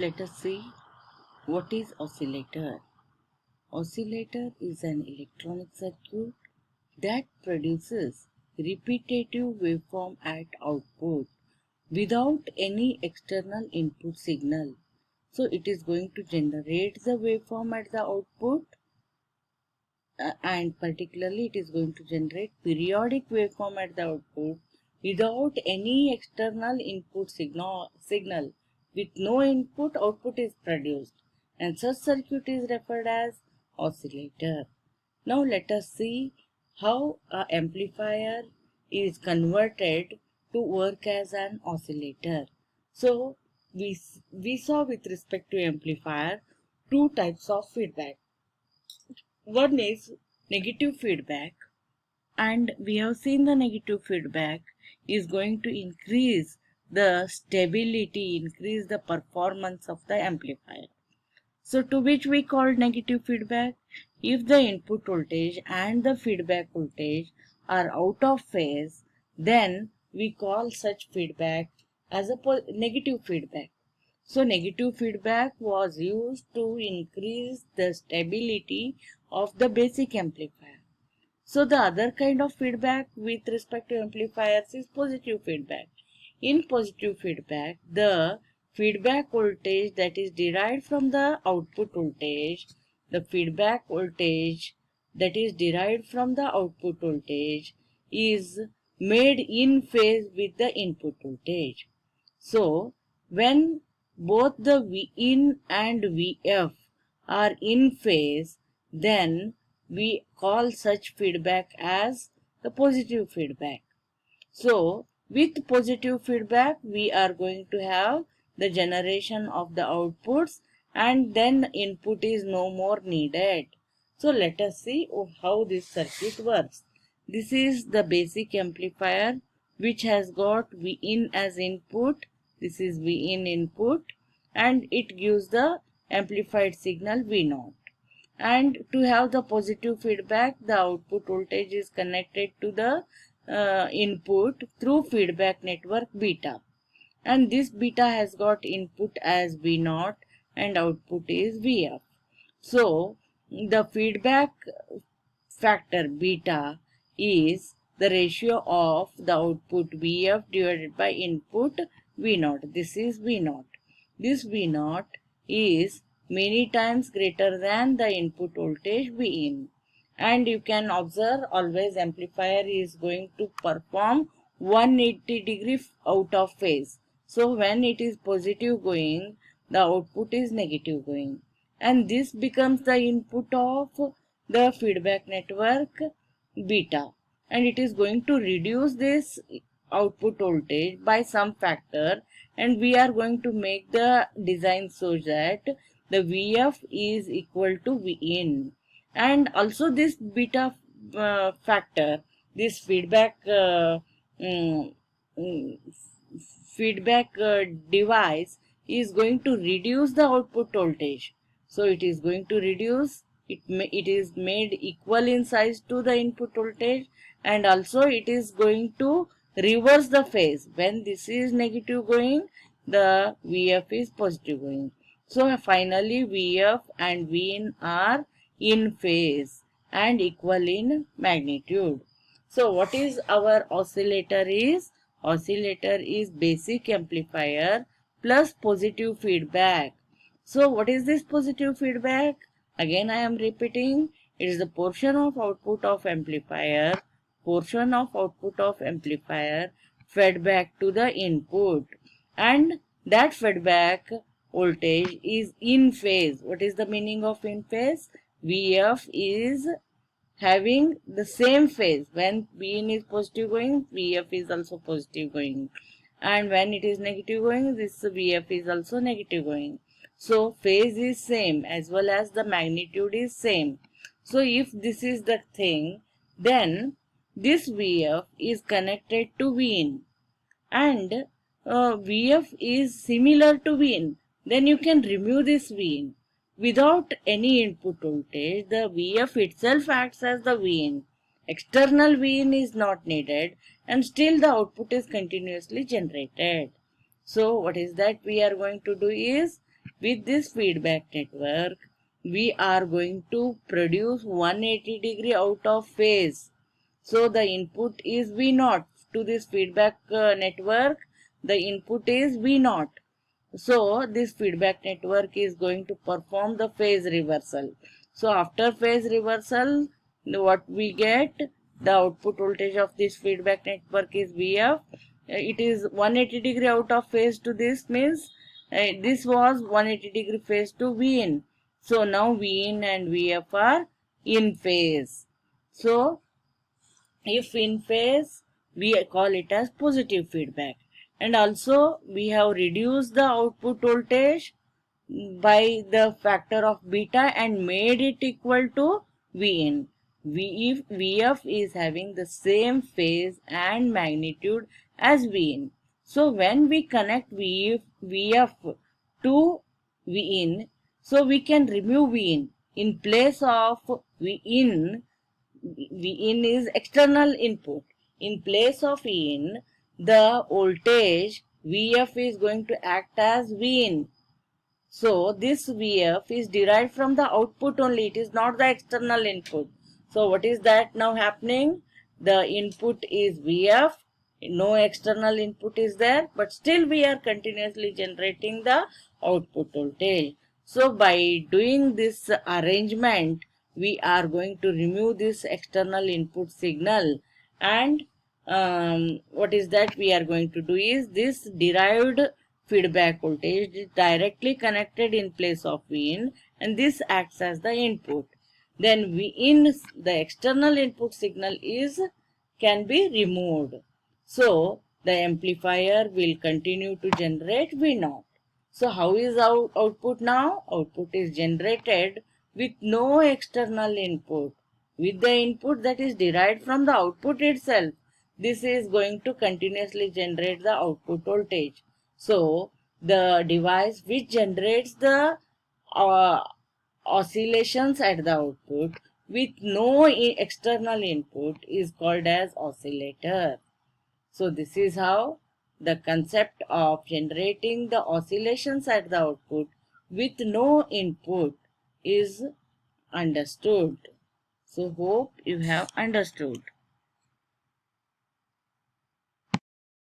Let us see what is oscillator. Oscillator is an electronic circuit that produces repetitive waveform at output without any external input signal. So it is going to generate the waveform at the output and particularly it is going to generate periodic waveform at the output without any external input signal. With no input, output is produced and such circuit is referred as oscillator. Now let us see how an amplifier is converted to work as an oscillator. So we saw with respect to amplifier two types of feedback. One is negative feedback, and we have seen the negative feedback is going to increase the stability, increase the performance of the amplifier. So to which we call negative feedback? If the input voltage and the feedback voltage are out of phase, then we call such feedback as a negative feedback. So negative feedback was used to increase the stability of the basic amplifier. So the other kind of feedback with respect to amplifiers is positive feedback. In positive feedback, the feedback voltage that is derived from the output voltage, the feedback voltage that is derived from the output voltage is made in phase with the input voltage. So when both the Vin and Vf are in phase, then we call such feedback as the positive feedback. So with positive feedback, we are going to have the generation of the outputs and then input is no more needed. So let us see how this circuit works. This is the basic amplifier which has got Vin as input. This is Vin input and it gives the amplified signal V0. And to have the positive feedback, the output voltage is connected to the input through feedback network beta. And this beta has got input as V0 and output is Vf. So the feedback factor beta is the ratio of the output Vf divided by input V0. This is V0. This V0 is many times greater than the input voltage Vin. And you can observe always amplifier is going to perform 180 degree out of phase. So when it is positive going, the output is negative going. And this becomes the input of the feedback network beta. And it is going to reduce this output voltage by some factor, and we are going to make the design so that the Vf is equal to Vin. And also this beta factor, this feedback device is going to reduce the output voltage. So it is going to reduce, it is made equal in size to the input voltage, and also it is going to reverse the phase. When this is negative going, the Vf is positive going. So finally Vf and Vin are in phase and equal in magnitude. So what is our oscillator is? Oscillator is basic amplifier plus positive feedback. So what is this positive feedback? Again I am repeating, it is the portion of output of amplifier fed back to the input, and that feedback voltage is in phase. What is the meaning of in phase? Vf is having the same phase. When Vin is positive going, Vf is also positive going, and when it is negative going, this Vf is also negative going. So phase is same as well as the magnitude is same. So if this is the thing, then this Vf is connected to Vin and Vf is similar to Vin, then you can remove this Vin. Without any input voltage, the Vf itself acts as the Vin. External Vin is not needed and still the output is continuously generated. So what is that we are going to do is, with this feedback network, we are going to produce 180-degree out of phase. So the input is V0 to this feedback network. The input is V0. So this feedback network is going to perform the phase reversal. So after phase reversal, what we get, the output voltage of this feedback network is Vf. It is 180-degree out of phase to this, means this was 180-degree phase to Vin. So now Vin and Vf are in phase. So if in phase, we call it as positive feedback. And also we have reduced the output voltage by the factor of beta and made it equal to Vin. Vf is having the same phase and magnitude as Vin. So when we connect Vf to Vin, so we can remove Vin. In place of Vin is external input. In place of in, the voltage Vf is going to act as Vin. So this Vf is derived from the output only. It is not the external input. So what is that now happening? The input is Vf. No external input is there, but still we are continuously generating the output voltage. So by doing this arrangement, we are going to remove this external input signal, and what is that we are going to do is this derived feedback voltage is directly connected in place of Vin, and this acts as the input. Then Vin, the external input signal can be removed. So the amplifier will continue to generate V0. So how is our output now? Output is generated with no external input, with the input that is derived from the output itself. This is going to continuously generate the output voltage. So the device which generates the oscillations at the output with no external input is called as oscillator. So this is how the concept of generating the oscillations at the output with no input is understood. So hope you have understood.